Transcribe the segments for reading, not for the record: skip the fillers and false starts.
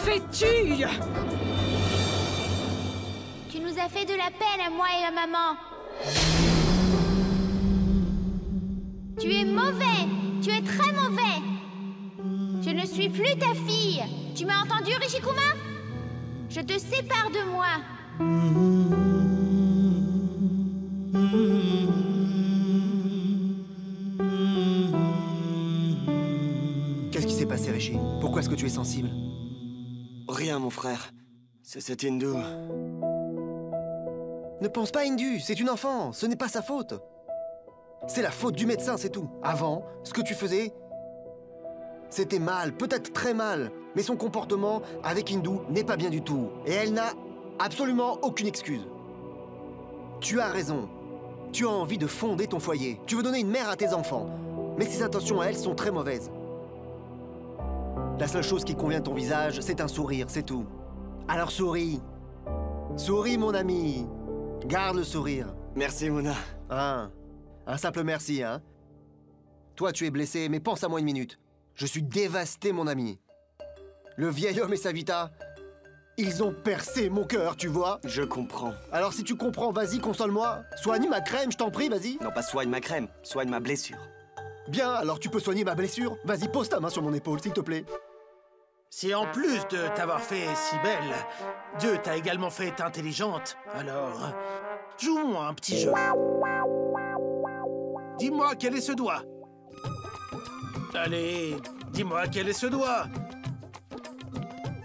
fais-tu? Tu nous as fait de la peine à moi et à maman. Tu es mauvais. Tu es très mauvais. Je ne suis plus ta fille. Tu m'as entendu, Rishikuma? Je te sépare de moi. Qu'est-ce qui s'est passé, Rishi? Pourquoi est-ce que tu es sensible? Rien, mon frère. C'est cet hindou. Ne pense pas à Indu, c'est une enfant, ce n'est pas sa faute. C'est la faute du médecin, c'est tout. Avant, ce que tu faisais, c'était mal, peut-être très mal. Mais son comportement avec Indu n'est pas bien du tout. Et elle n'a absolument aucune excuse. Tu as raison. Tu as envie de fonder ton foyer. Tu veux donner une mère à tes enfants. Mais ses intentions à elle sont très mauvaises. La seule chose qui convient à ton visage, c'est un sourire, c'est tout. Alors souris. Souris, mon ami. Garde le sourire. Merci, Mona. Hein? Un simple merci, hein? Toi, tu es blessé, mais pense à moi une minute. Je suis dévasté, mon ami. Le vieil homme et sa Vita, ils ont percé mon cœur, tu vois? Je comprends. Alors si tu comprends, vas-y, console-moi. Soigne ma crème, je t'en prie, vas-y. Non, pas soigne ma crème, soigne ma blessure. Bien, alors tu peux soigner ma blessure. Vas-y, pose ta main sur mon épaule, s'il te plaît. Si en plus de t'avoir fait si belle, Dieu t'a également fait intelligente, alors jouons à un petit jeu. Dis-moi quel est ce doigt. Allez, dis-moi quel est ce doigt.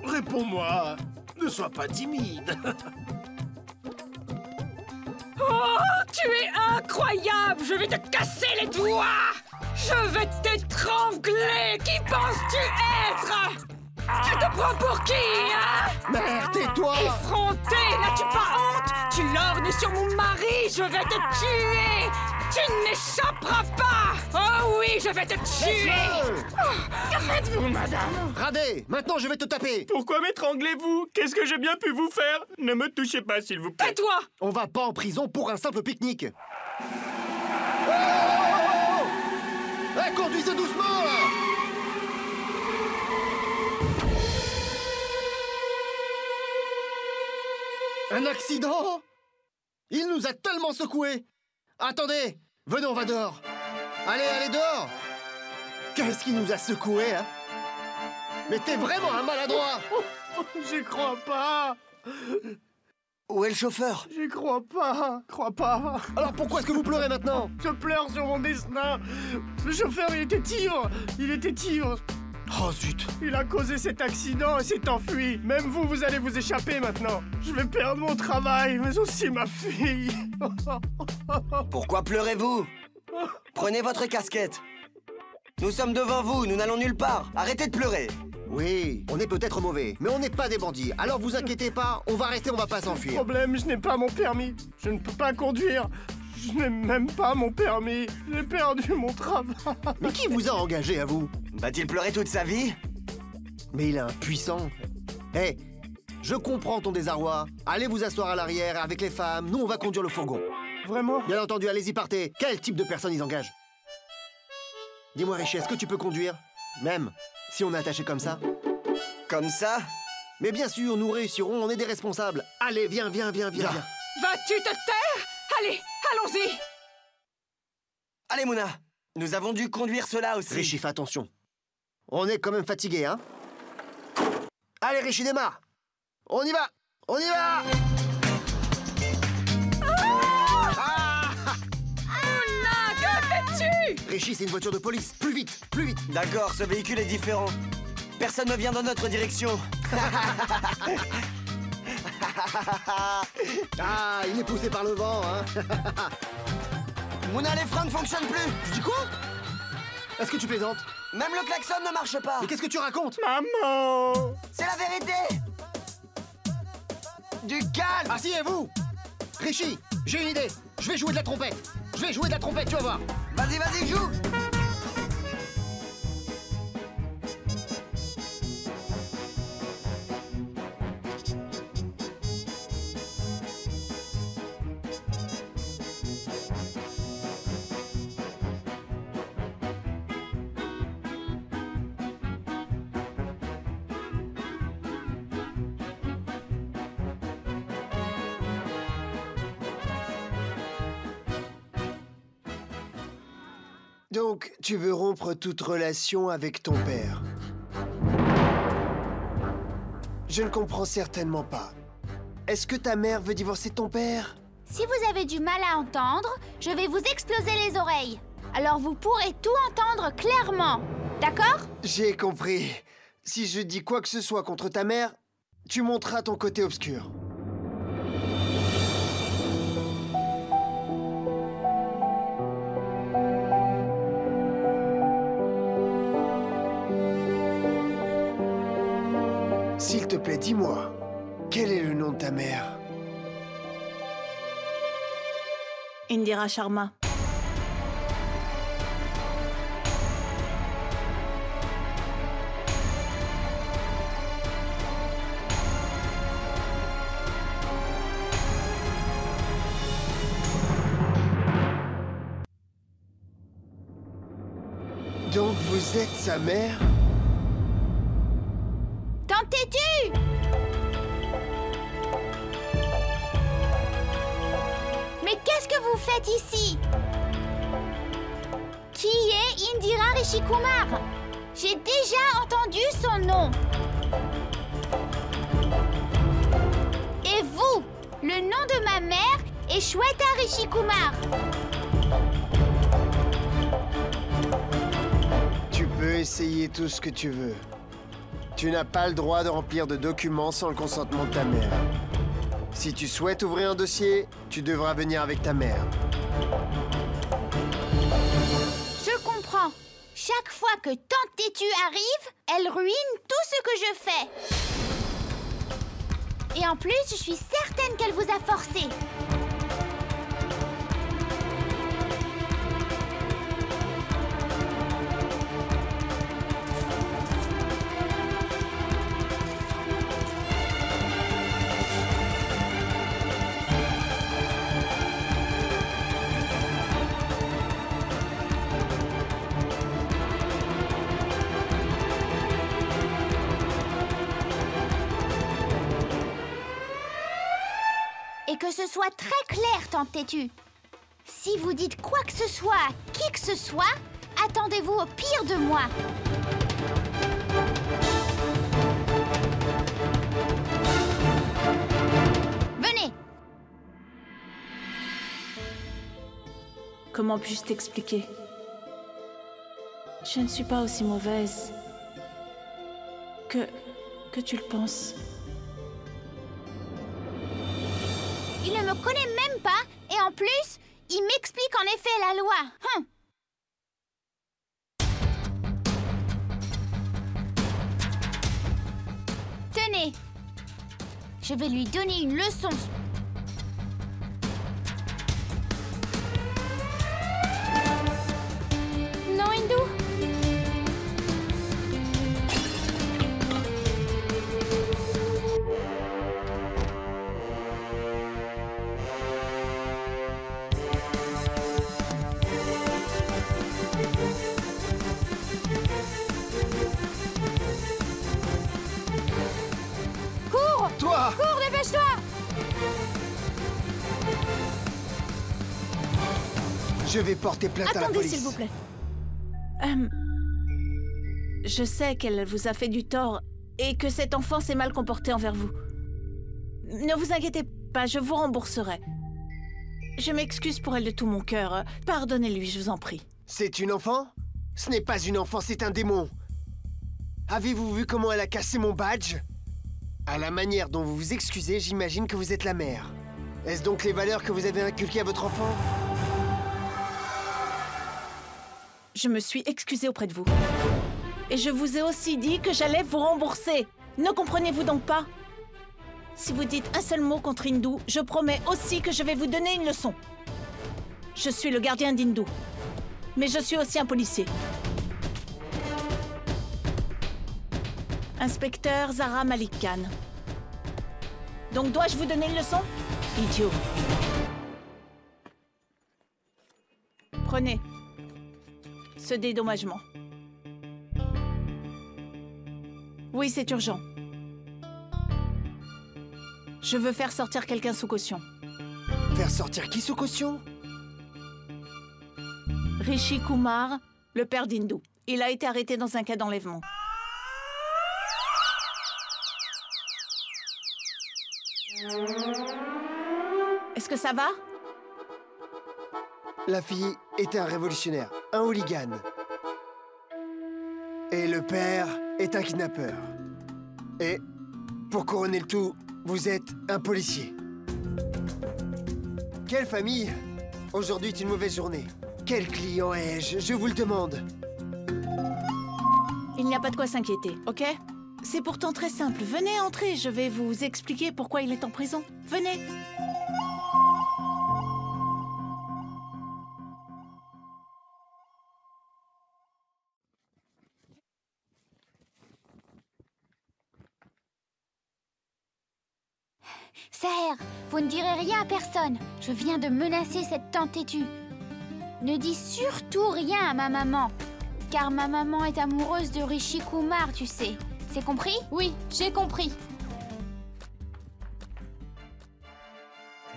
Réponds-moi, ne sois pas timide. Oh, tu es incroyable! Je vais te casser les doigts! Je vais t'étrangler! Qui penses-tu être? Tu te prends pour qui, hein? Merde, tais-toi! Effronté! N'as-tu pas honte? Tu lorgnes sur mon mari! Je vais te tuer! Tu n'échapperas pas! Oh oui, je vais te tuer! Laisse-le! Que faites-vous, madame? Radé, maintenant je vais te taper! Pourquoi m'étranglez-vous? Qu'est-ce que j'ai bien pu vous faire? Ne me touchez pas, s'il vous plaît. Tais-toi! On va pas en prison pour un simple pique-nique! Hey, conduisez doucement, là! Un accident? Il nous a tellement secoués! Attendez! Venez, on va dehors! Allez, allez, dehors! Qu'est-ce qui nous a secoués, hein? Mais t'es vraiment un maladroit! J'y crois pas. Où est le chauffeur? J'y crois pas. Crois pas. Alors pourquoi est-ce que vous pleurez maintenant? Je pleure sur mon destin. Le chauffeur, il était ivre. Il était ivre. Oh zut! Il a causé cet accident et s'est enfui. Même vous, vous allez vous échapper maintenant. Je vais perdre mon travail, mais aussi ma fille. Pourquoi pleurez-vous? Prenez votre casquette. Nous sommes devant vous, nous n'allons nulle part. Arrêtez de pleurer. Oui, on est peut-être mauvais, mais on n'est pas des bandits. Alors vous inquiétez pas, on va rester, on va pas s'enfuir. Problème, je n'ai pas mon permis. Je ne peux pas conduire. Je n'ai même pas mon permis. J'ai perdu mon travail. Mais qui vous a engagé à vous? Va-t-il pleurer toute sa vie? Mais il est impuissant. Hé, je comprends ton désarroi. Allez vous asseoir à l'arrière avec les femmes, nous on va conduire le fourgon. Vraiment? Bien entendu, allez-y, partez. Quel type de personne ils engagent? Dis-moi, Richie, est-ce que tu peux conduire? Même si on est attaché comme ça? Comme ça? Mais bien sûr, nous réussirons, on est des responsables. Allez, viens, viens, viens, viens, viens. Vas-tu te taire? Allez, allons-y! Allez, Mouna. Nous avons dû conduire cela aussi. Richie, fais attention. On est quand même fatigué, hein? Allez, Richie, démarre! On y va! On y va! Mouna, que fais-tu? Richie, c'est une voiture de police. Plus vite, plus vite! D'accord, ce véhicule est différent. Personne ne vient dans notre direction. Ah, il est poussé par le vent, hein? Mouna, les freins ne fonctionnent plus. Tu dis quoi? Est-ce que tu plaisantes? Même le klaxon ne marche pas. Mais qu'est-ce que tu racontes? Maman! C'est la vérité. Du calme. Asseyez-vous! Richie, j'ai une idée. Je vais jouer de la trompette. Je vais jouer de la trompette, tu vas voir. Vas-y, vas-y, joue. Donc, tu veux rompre toute relation avec ton père? Je ne comprends certainement pas. Est-ce que ta mère veut divorcer de ton père? Si vous avez du mal à entendre, je vais vous exploser les oreilles. Alors vous pourrez tout entendre clairement. D'accord? J'ai compris. Si je dis quoi que ce soit contre ta mère, tu montreras ton côté obscur. S'il te plaît, dis-moi, quel est le nom de ta mère? Indira Sharma. Donc vous êtes sa mère? T'en tais-tu? Mais qu'est-ce que vous faites ici? Qui est Indira Rishikumar? J'ai déjà entendu son nom. Et vous? Le nom de ma mère est Shweta Rishikumar. Tu peux essayer tout ce que tu veux. Tu n'as pas le droit de remplir de documents sans le consentement de ta mère. Si tu souhaites ouvrir un dossier, tu devras venir avec ta mère. Je comprends. Chaque fois que Tante Tétu arrive, elle ruine tout ce que je fais. Et en plus, je suis certaine qu'elle vous a forcé. Et que ce soit très clair, Tante Tétu. Si vous dites quoi que ce soit à qui que ce soit, attendez-vous au pire de moi. Venez. Comment puis-je t'expliquer? Je ne suis pas aussi mauvaise que tu le penses. Il ne me connaît même pas, et en plus, il m'explique en effet la loi. Tenez, je vais lui donner une leçon. Non, Hindou. Toi! Cours, dépêche-toi! Je vais porter plainte à la Attendez, police. s'il vous plaît. Je sais qu'elle vous a fait du tort et que cet enfant s'est mal comporté envers vous. Ne vous inquiétez pas, je vous rembourserai. Je m'excuse pour elle de tout mon cœur. Pardonnez-lui, je vous en prie. C'est une enfant? Ce n'est pas une enfant, c'est un démon. Avez-vous vu comment elle a cassé mon badge? À la manière dont vous vous excusez, j'imagine que vous êtes la mère. Est-ce donc les valeurs que vous avez inculquées à votre enfant? Je me suis excusée auprès de vous. Et je vous ai aussi dit que j'allais vous rembourser. Ne comprenez-vous donc pas? Si vous dites un seul mot contre Hindou, je promets aussi que je vais vous donner une leçon. Je suis le gardien d'Hindou. Mais je suis aussi un policier. Inspecteur Zara Malik Khan. Donc dois-je vous donner une leçon? Idiot. Prenez ce dédommagement. Oui, c'est urgent. Je veux faire sortir quelqu'un sous caution. Faire sortir qui sous caution? Rishi Kumar, le père d'Indu. Il a été arrêté dans un cas d'enlèvement. Est-ce que ça va? La fille est un révolutionnaire, un hooligan. Et le père est un kidnappeur. Et, pour couronner le tout, vous êtes un policier. Quelle famille? Aujourd'hui est une mauvaise journée. Quel client ai-je? Je vous le demande. Il n'y a pas de quoi s'inquiéter, ok? C'est pourtant très simple. Venez entrer, je vais vous expliquer pourquoi il est en prison. Venez. Saher, vous ne direz rien à personne. Je viens de menacer cette tante têtue. Ne dis surtout rien à ma maman. Car ma maman est amoureuse de Rishi Kumar, tu sais. C'est compris? Oui, j'ai compris.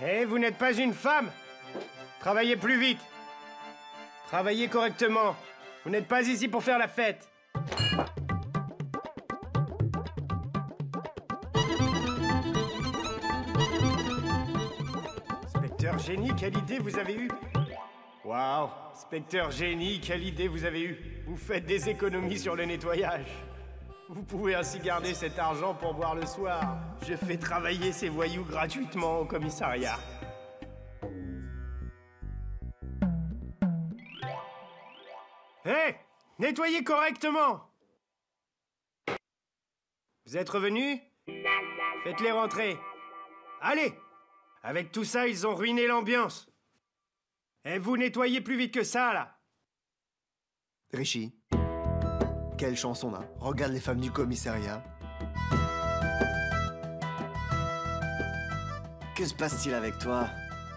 Hé, vous n'êtes pas une femme. Travaillez plus vite. Travaillez correctement. Vous n'êtes pas ici pour faire la fête. Specteur Génie, quelle idée vous avez eue? Waouh, Specteur Génie, quelle idée vous avez eue. Vous faites des économies sur le nettoyage. Vous pouvez ainsi garder cet argent pour boire le soir. Je fais travailler ces voyous gratuitement au commissariat. Hé, nettoyez correctement. Vous êtes revenus? Faites-les rentrer. Allez! Avec tout ça, ils ont ruiné l'ambiance. Et vous nettoyez plus vite que ça, là. Rishi, quelle chance on a. Regarde les femmes du commissariat. Que se passe-t-il avec toi?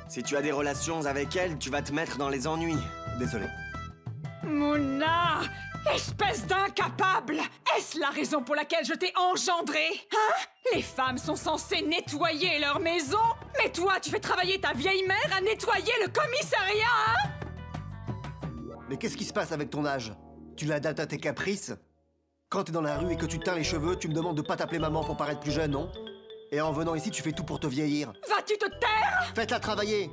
Si tu as des relations avec elle, tu vas te mettre dans les ennuis. Désolé. Mona! Espèce d'incapable! Est-ce la raison pour laquelle je t'ai engendré? Hein? Les femmes sont censées nettoyer leur maison, mais toi, tu fais travailler ta vieille mère à nettoyer le commissariat, hein? Mais qu'est-ce qui se passe avec ton âge? Tu l'adaptes à tes caprices? Quand t'es dans la rue et que tu teins les cheveux, tu me demandes de pas t'appeler maman pour paraître plus jeune, non? Et en venant ici, tu fais tout pour te vieillir. Vas-tu te taire? Faites-la travailler!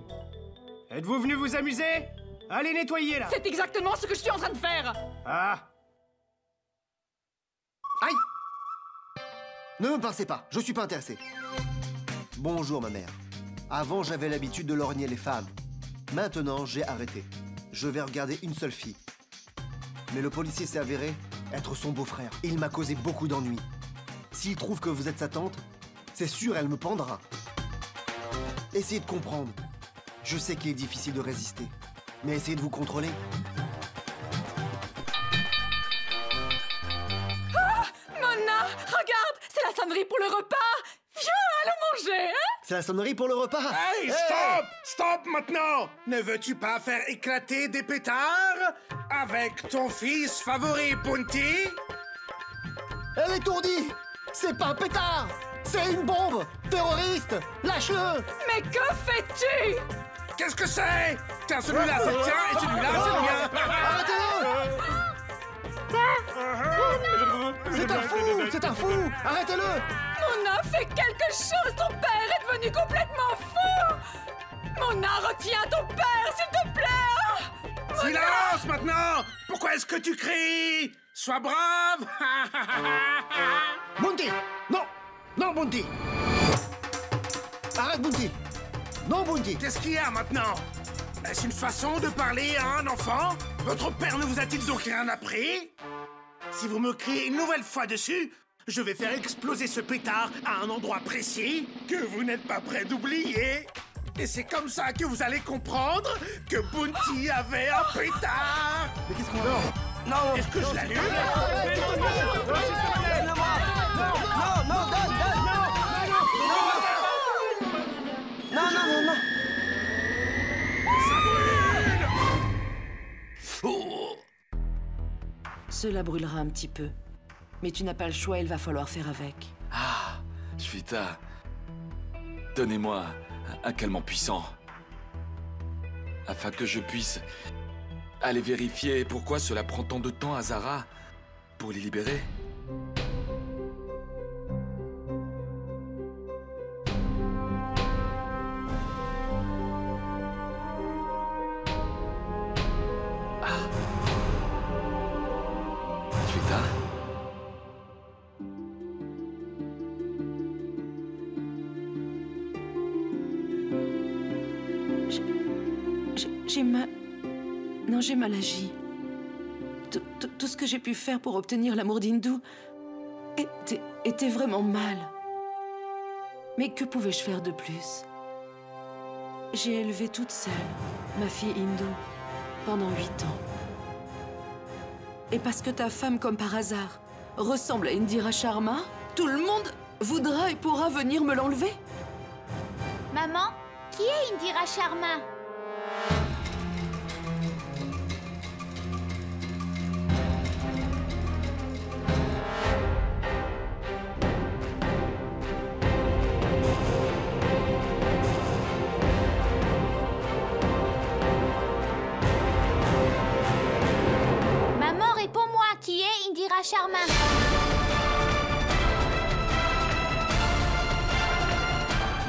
Êtes-vous venu vous amuser? Allez nettoyer, là. C'est exactement ce que je suis en train de faire! Ah! Aïe! Ne me pincez pas, je suis pas intéressé. Bonjour, ma mère. Avant, j'avais l'habitude de lorgner les femmes. Maintenant, j'ai arrêté. Je vais regarder une seule fille. Mais le policier s'est avéré être son beau-frère. Et il m'a causé beaucoup d'ennuis. S'il trouve que vous êtes sa tante, c'est sûr, elle me pendra. Essayez de comprendre. Je sais qu'il est difficile de résister. Mais essayez de vous contrôler. Mona, regarde! C'est la sonnerie pour le repas! Viens, allons manger, hein? C'est la sonnerie pour le repas. Hey, stop! Stop maintenant! Ne veux-tu pas faire éclater des pétards avec ton fils favori, Bounty? Elle est étourdie! C'est pas un pétard! C'est une bombe! Terroriste! Lâche-le! Mais que fais-tu? Qu'est-ce que c'est? Tiens, celui-là, c'est le tien, et celui-là, c'est le mien! Arrêtez-le! C'est un fou! C'est un fou! Arrêtez-le! Mona, fais quelque chose! Ton père est devenu complètement fou! Mona, retiens ton père, s'il te plaît! Mona! Silence maintenant! Pourquoi est-ce que tu cries? Sois brave! Bounty! Non! Non, Bounty! Arrête, Bounty! Non, Bounty! Qu'est-ce qu'il y a maintenant? Est-ce une façon de parler à un enfant? Votre père ne vous a-t-il donc rien appris? Si vous me criez une nouvelle fois dessus, je vais faire exploser ce pétard à un endroit précis que vous n'êtes pas prêt d'oublier. Et c'est comme ça que vous allez comprendre que Bounty avait un pétard. Mais qu'est-ce qu'on a? Non! Est-ce que je l'allume? Non! Ça brûle! Oh. Cela brûlera un petit peu. Mais tu n'as pas le choix, il va falloir faire avec. Ah, Shvita. Donnez-moi un calmant puissant. Afin que je puisse aller vérifier pourquoi cela prend tant de temps à Zara pour les libérer. Shweta? J'ai mal... Non, j'ai mal agi. Tout ce que j'ai pu faire pour obtenir l'amour d'Indu était vraiment mal. Mais que pouvais-je faire de plus? J'ai élevé toute seule ma fille Indu pendant 8 ans. Et parce que ta femme, comme par hasard, ressemble à Indira Sharma, tout le monde voudra et pourra venir me l'enlever? Maman, qui est Indira Sharma? Maman, réponds-moi, qui est Indira Sharma?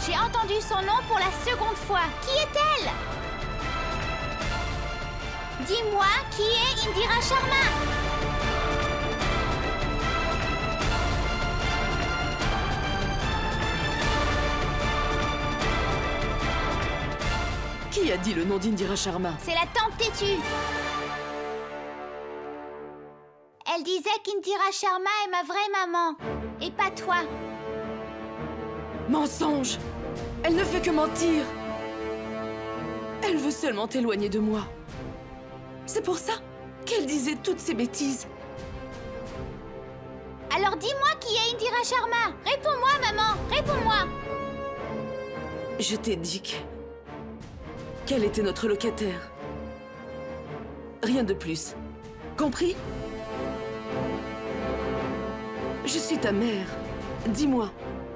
J'ai entendu son nom pour la seconde fois. Qui est-elle? Dis-moi, qui est Indira Sharma? Qui a dit le nom d'Indira Sharma? C'est la tante têtue. Elle disait qu'Indira Sharma est ma vraie maman, et pas toi. Mensonge! Elle ne fait que mentir! Elle veut seulement t'éloigner de moi. C'est pour ça qu'elle disait toutes ces bêtises. Alors dis-moi qui est Indira Sharma. Réponds-moi, maman, réponds-moi. Je t'ai dit qu'elle était notre locataire. Rien de plus. Compris? Je suis ta mère. Dis-moi.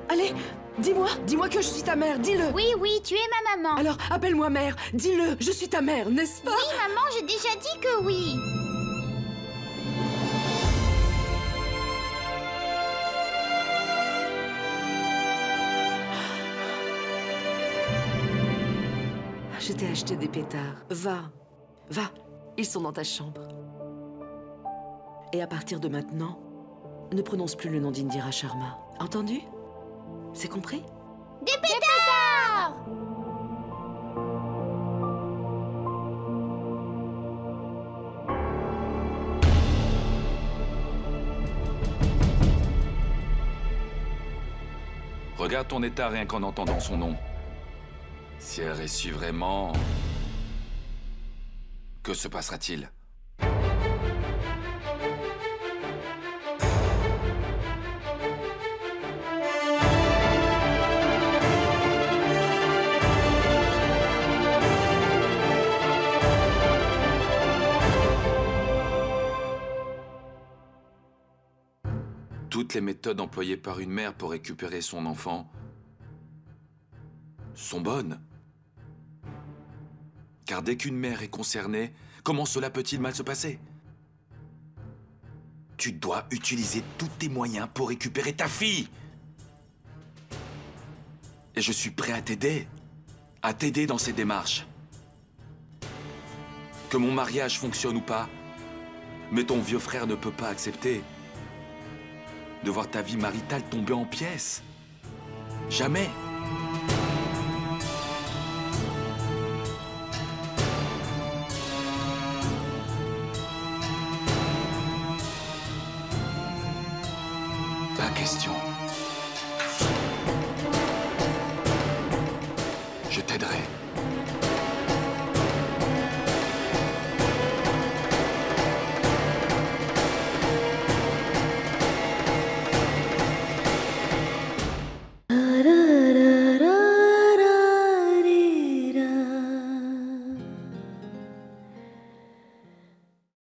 Allez, dis-moi que je suis ta mère, dis-le. Oui, tu es ma maman. Alors, appelle-moi mère, dis-le, je suis ta mère, n'est-ce pas? Oui, maman, j'ai déjà dit que oui. Je t'ai acheté des pétards. Va, ils sont dans ta chambre. Et à partir de maintenant, ne prononce plus le nom d'Indira Sharma. Entendu? C'est compris? Des pétards! Regarde ton état rien qu'en entendant son nom. Si elle réussit vraiment... Que se passera-t-il? Toutes les méthodes employées par une mère pour récupérer son enfant sont bonnes. Car dès qu'une mère est concernée, comment cela peut-il mal se passer? Tu dois utiliser tous tes moyens pour récupérer ta fille. Et je suis prêt à t'aider dans ces démarches. Que mon mariage fonctionne ou pas, mais ton vieux frère ne peut pas accepter de voir ta vie maritale tomber en pièces. Jamais. Pas question. Je t'aiderai.